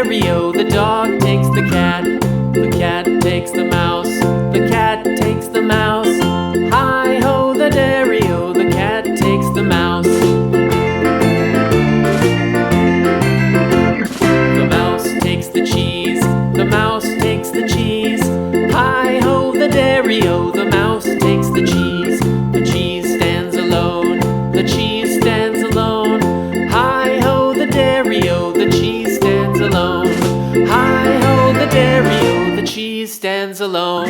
dairy-o, the dog takes the cat. The cat takes the mouse. The cat takes the mouse. Hi-ho, the dairy-o, the cat takes the mouse. The mouse takes the cheese. The mouse takes the cheese. Hi-ho, the dairy-o, the mouse takes the cheese. The cheese stands alone. The cheese stands alone. Hi-ho, the dairy-o, the cheese stands alone. Hi-ho, the dairy-o, the cheese stands alone.